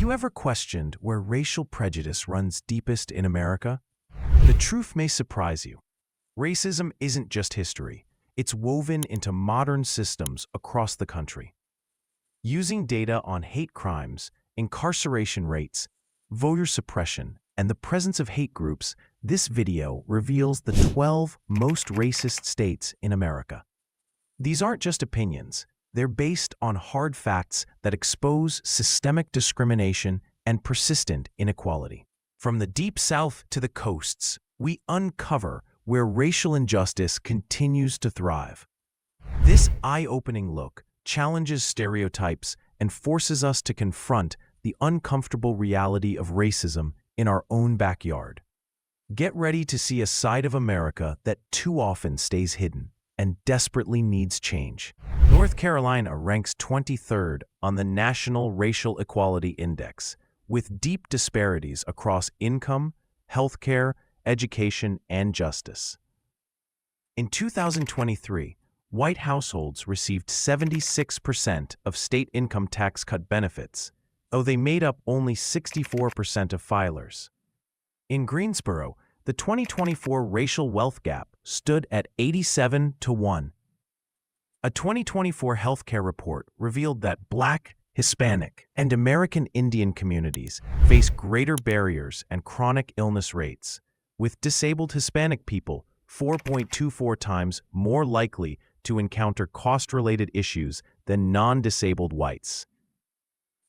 you ever questioned where racial prejudice runs deepest in America? The truth may surprise you. Racism isn't just history. It's woven into modern systems across the country. Using data on hate crimes, incarceration rates, voter suppression, and the presence of hate groups, this video reveals the 12 most racist states in America. These aren't just opinions. They're based on hard facts that expose systemic discrimination and persistent inequality. From the Deep South to the coasts, we uncover where racial injustice continues to thrive. This eye-opening look challenges stereotypes and forces us to confront the uncomfortable reality of racism in our own backyard. Get ready to see a side of America that too often stays hidden and desperately needs change. North Carolina ranks 23rd on the National Racial Equality Index, with deep disparities across income, healthcare, education, and justice. In 2023, white households received 76% of state income tax cut benefits, though they made up only 64% of filers. In Greensboro, the 2024 racial wealth gap stood at 87-1. A 2024 healthcare report revealed that Black, Hispanic, and American Indian communities face greater barriers and chronic illness rates, with disabled Hispanic people 4.24 times more likely to encounter cost-related issues than non-disabled whites.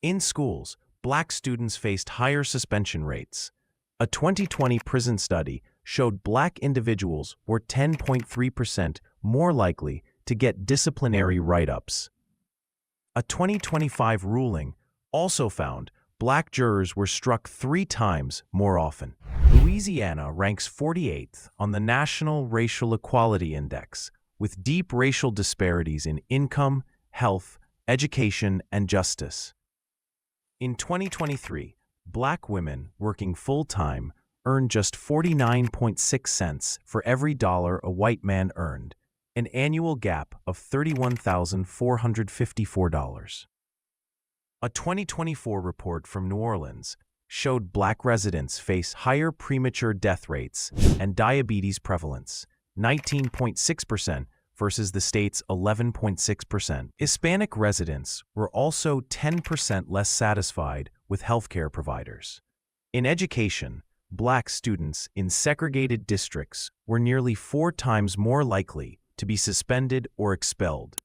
In schools, Black students faced higher suspension rates. A 2020 prison study showed Black individuals were 10.3% more likely to get disciplinary write-ups. A 2025 ruling also found Black jurors were struck 3 times more often. Louisiana ranks 48th on the National Racial Equality Index, with deep racial disparities in income, health, education, and justice. In 2023, Black women working full-time earned just 49.6 cents for every dollar a white man earned, an annual gap of $31,454. A 2024 report from New Orleans showed Black residents face higher premature death rates and diabetes prevalence, 19.6% versus the state's 11.6%. Hispanic residents were also 10% less satisfied with healthcare providers. In education, Black students in segregated districts were nearly 4 times more likely to be suspended or expelled.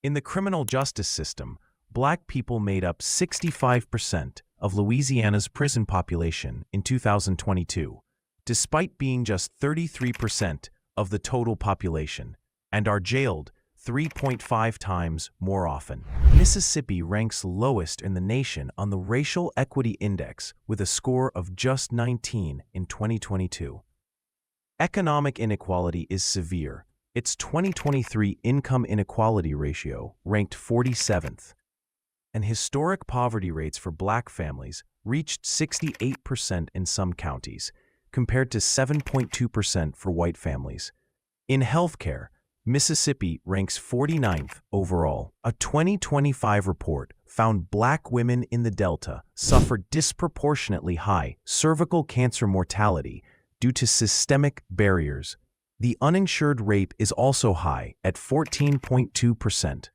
In the criminal justice system, Black people made up 65% of Louisiana's prison population in 2022, despite being just 33% of the total population, and are jailed 3.5 times more often. Mississippi ranks lowest in the nation on the Racial Equity Index with a score of just 19 in 2022. Economic inequality is severe. Its 2023 income inequality ratio ranked 47th. And historic poverty rates for Black families reached 68% in some counties, compared to 7.2% for white families. In healthcare, Mississippi ranks 49th overall. A 2025 report found Black women in the Delta suffered disproportionately high cervical cancer mortality due to systemic barriers. The uninsured rate is also high at 14.2%.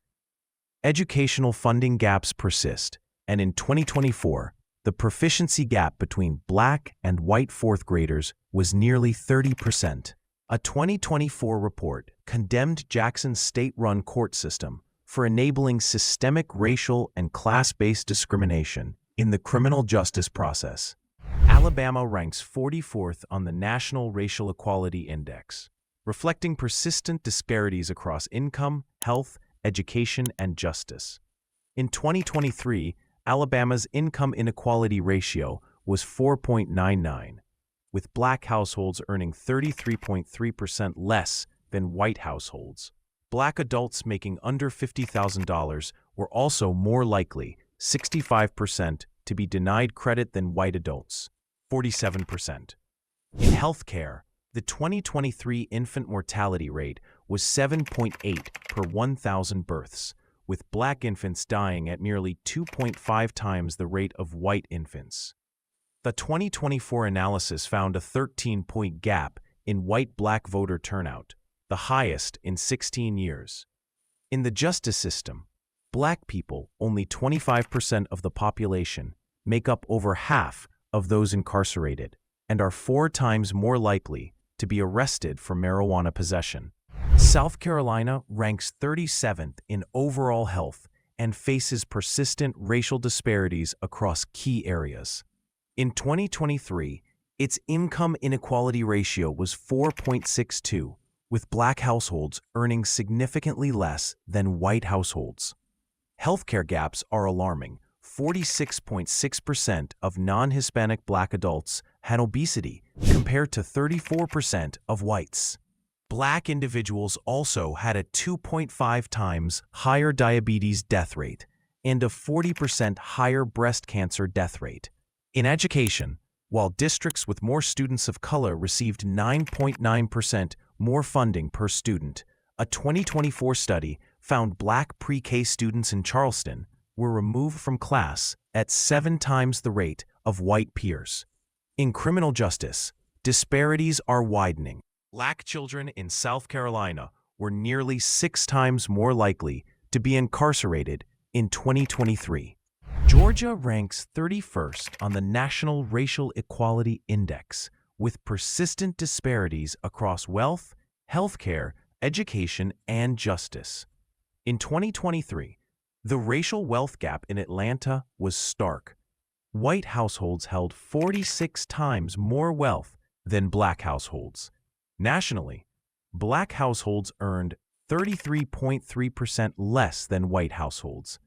Educational funding gaps persist, and in 2024, the proficiency gap between Black and white fourth graders was nearly 30%. A 2024 report condemned Jackson's state-run court system for enabling systemic racial and class-based discrimination in the criminal justice process. Alabama ranks 44th on the National Racial Equality Index, reflecting persistent disparities across income, health, education, and justice. In 2023, Alabama's income inequality ratio was 4.99, with Black households earning 33.3% less than white households. Black adults making under $50,000 were also more likely, 65%, to be denied credit than white adults, 47%. In healthcare, the 2023 infant mortality rate was 7.8 per 1,000 births, with black infants dying at nearly 2.5 times the rate of white infants. The 2024 analysis found a 13-point gap in white-black voter turnout, the highest in 16 years. In the justice system, black people, only 25% of the population, make up over half of those incarcerated and are 4 times more likely to be arrested for marijuana possession. South Carolina ranks 37th in overall health and faces persistent racial disparities across key areas. In 2023, its income inequality ratio was 4.62, with black households earning significantly less than white households. Healthcare gaps are alarming. 46.6% of non-Hispanic black adults had obesity, compared to 34% of whites. Black individuals also had a 2.5 times higher diabetes death rate and a 40% higher breast cancer death rate. In education, while districts with more students of color received 9.9% more funding per student, a 2024 study found black pre-K students in Charleston were removed from class at 7 times the rate of white peers. In criminal justice, disparities are widening. Black children in South Carolina were nearly 6 times more likely to be incarcerated in 2023. Georgia ranks 31st on the National Racial Equality Index, with persistent disparities across wealth, healthcare, education, and justice. In 2023, the racial wealth gap in Atlanta was stark. White households held 46 times more wealth than black households. Nationally, black households earned 33.3% less than white households.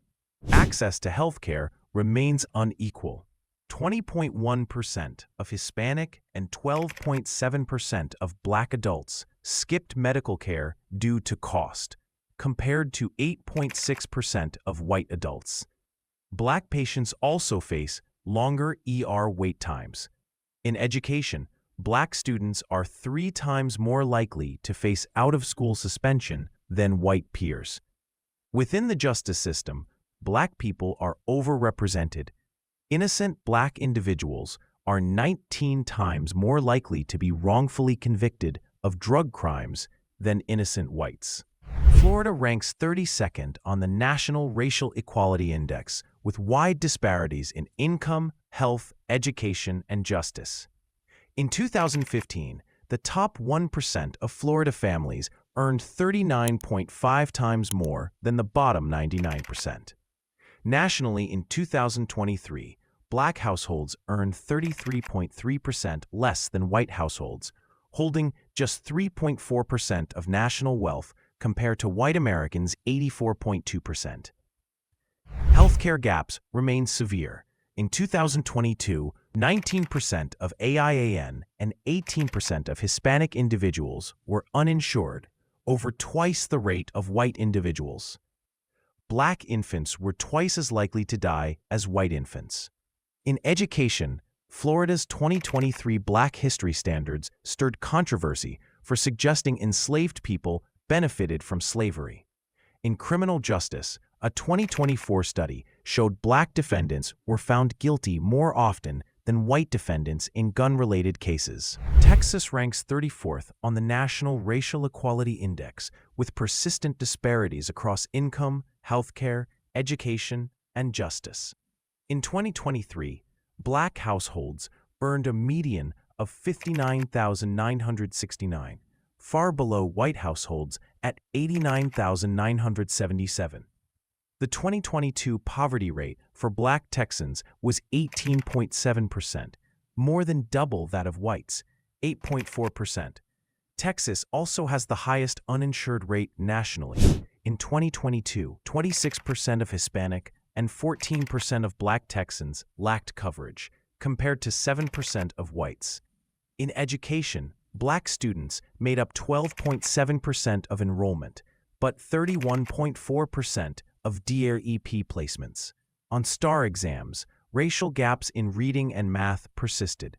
Access to healthcare remains unequal. 20.1% of Hispanic and 12.7% of black adults skipped medical care due to cost, compared to 8.6% of white adults. Black patients also face longer ER wait times. In education, black students are 3 times more likely to face out-of-school suspension than white peers. Within the justice system, black people are overrepresented. Innocent black individuals are 19 times more likely to be wrongfully convicted of drug crimes than innocent whites. Florida ranks 32nd on the National Racial Equality Index, with wide disparities in income, health, education, and justice. In 2015, the top 1% of Florida families earned 39.5 times more than the bottom 99%. Nationally, in 2023, black households earned 33.3% less than white households, holding just 3.4% of national wealth compared to white Americans' 84.2%. Healthcare gaps remain severe. In 2022, 19% of AIAN and 18% of Hispanic individuals were uninsured, over twice the rate of white individuals. Black infants were twice as likely to die as white infants. In education, Florida's 2023 Black History Standards stirred controversy for suggesting enslaved people benefited from slavery. In criminal justice, a 2024 study showed black defendants were found guilty more often than white defendants in gun-related cases. Texas ranks 34th on the National Racial Equality Index, with persistent disparities across income, healthcare, education, and justice. In 2023, black households earned a median of $59,969, far below white households at $89,977. The 2022 poverty rate for black Texans was 18.7%, more than double that of whites, 8.4%. Texas also has the highest uninsured rate nationally. In 2022, 26% of Hispanic and 14% of black Texans lacked coverage, compared to 7% of whites. In education, black students made up 12.7% of enrollment, but 31.4% of DREP placements. On STAR exams, racial gaps in reading and math persisted.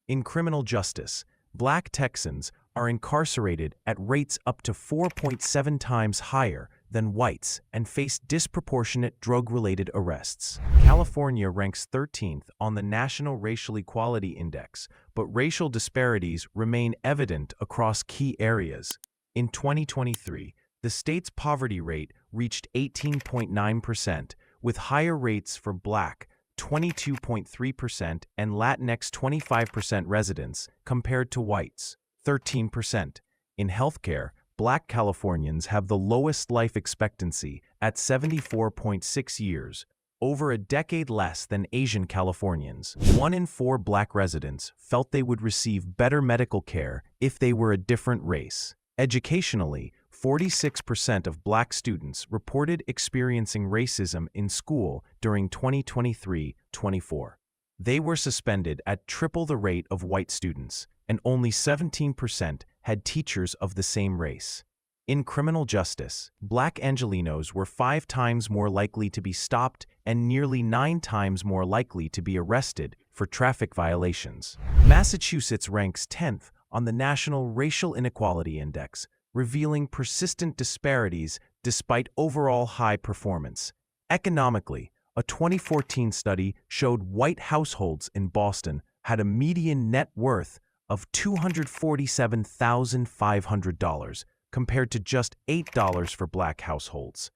In criminal justice, black Texans are incarcerated at rates up to 4.7 times higher than whites and face disproportionate drug-related arrests. California ranks 13th on the National Racial Equality Index, but racial disparities remain evident across key areas. In 2023, the state's poverty rate reached 18.9%, with higher rates for Black, 22.3%, and Latinx 25% residents compared to whites, 13%. In healthcare, Black Californians have the lowest life expectancy at 74.6 years, over a decade less than Asian Californians. 1 in 4 Black residents felt they would receive better medical care if they were a different race. Educationally, 46% of Black students reported experiencing racism in school during 2023-24. They were suspended at triple the rate of white students, and only 17% had teachers of the same race. In criminal justice, Black Angelenos were 5 times more likely to be stopped and nearly 9 times more likely to be arrested for traffic violations. Massachusetts ranks 10th on the National Racial Inequality Index, revealing persistent disparities despite overall high performance. Economically, a 2014 study showed white households in Boston had a median net worth of $247,500 compared to just $8 for Black households.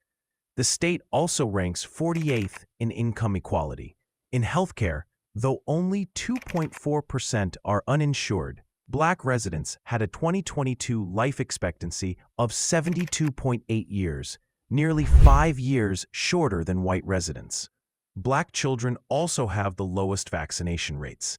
The state also ranks 48th in income equality. In healthcare, though only 2.4% are uninsured, Black residents had a 2022 life expectancy of 72.8 years, nearly 5 years shorter than white residents. Black children also have the lowest vaccination rates.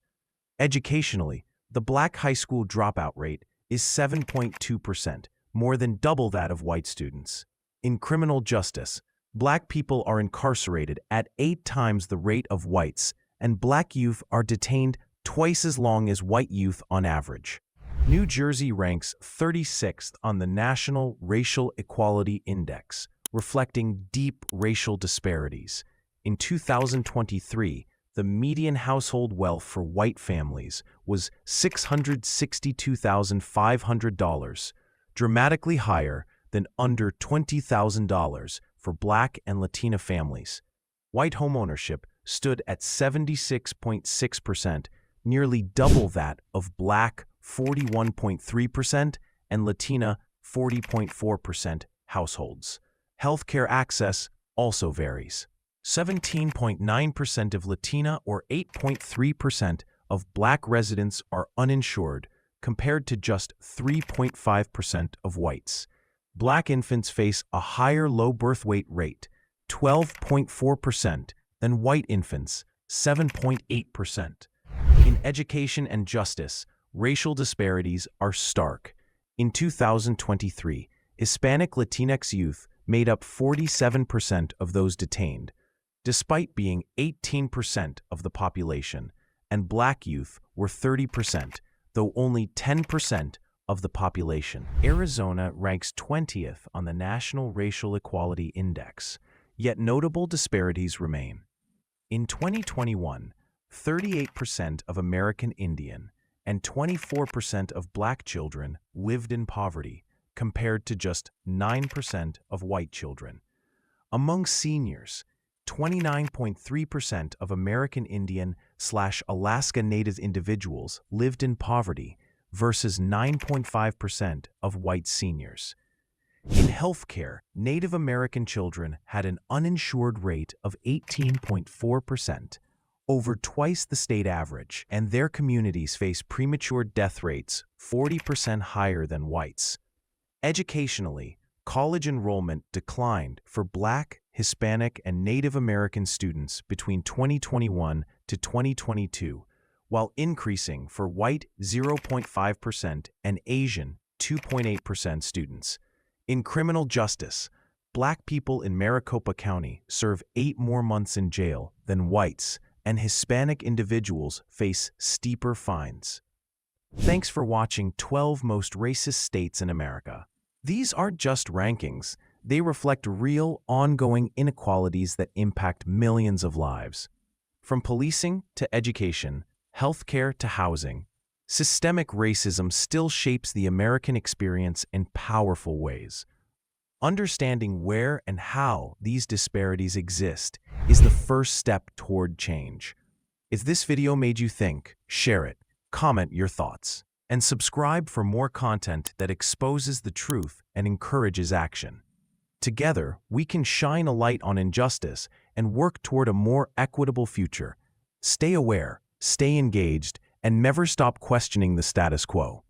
Educationally, the Black high school dropout rate is 7.2%, more than double that of white students. In criminal justice, Black people are incarcerated at 8 times the rate of whites, and Black youth are detained twice as long as white youth on average. New Jersey ranks 36th on the National Racial Equality Index, reflecting deep racial disparities. In 2023, the median household wealth for white families was $662,500, dramatically higher than under $20,000 for Black and Latina families. White homeownership stood at 76.6%, nearly double that of Black 41.3% and Latina 40.4% households. Healthcare access also varies. 17.9% of Latina or 8.3% of Black residents are uninsured, compared to just 3.5% of whites. Black infants face a higher low birth weight rate, 12.4%, than white infants, 7.8%. In education and justice, racial disparities are stark. In 2023, Hispanic Latinx youth made up 47% of those detained, despite being 18% of the population, and Black youth were 30%, though only 10% of the population. Arizona ranks 20th on the National Racial Equality Index, yet notable disparities remain. In 2021, 38% of American Indian and 24% of Black children lived in poverty, compared to just 9% of white children. Among seniors, 29.3% of American Indian/Alaska Native individuals lived in poverty versus 9.5% of white seniors. In healthcare, Native American children had an uninsured rate of 18.4%, over twice the state average, and their communities face premature death rates 40% higher than whites. Educationally, college enrollment declined for Black, Hispanic, and Native American students between 2021 to 2022, while increasing for white 0.5% and Asian 2.8% students. In criminal justice, Black people in Maricopa County serve 8 more months in jail than whites, and Hispanic individuals face steeper fines. Thanks for watching 12 Most Racist States in America. These aren't just rankings, they reflect real, ongoing inequalities that impact millions of lives. From policing to education, healthcare to housing, systemic racism still shapes the American experience in powerful ways. Understanding where and how these disparities exist is the first step toward change. If this video made you think, share it, comment your thoughts, and subscribe for more content that exposes the truth and encourages action. Together, we can shine a light on injustice and work toward a more equitable future. Stay aware, stay engaged, and never stop questioning the status quo.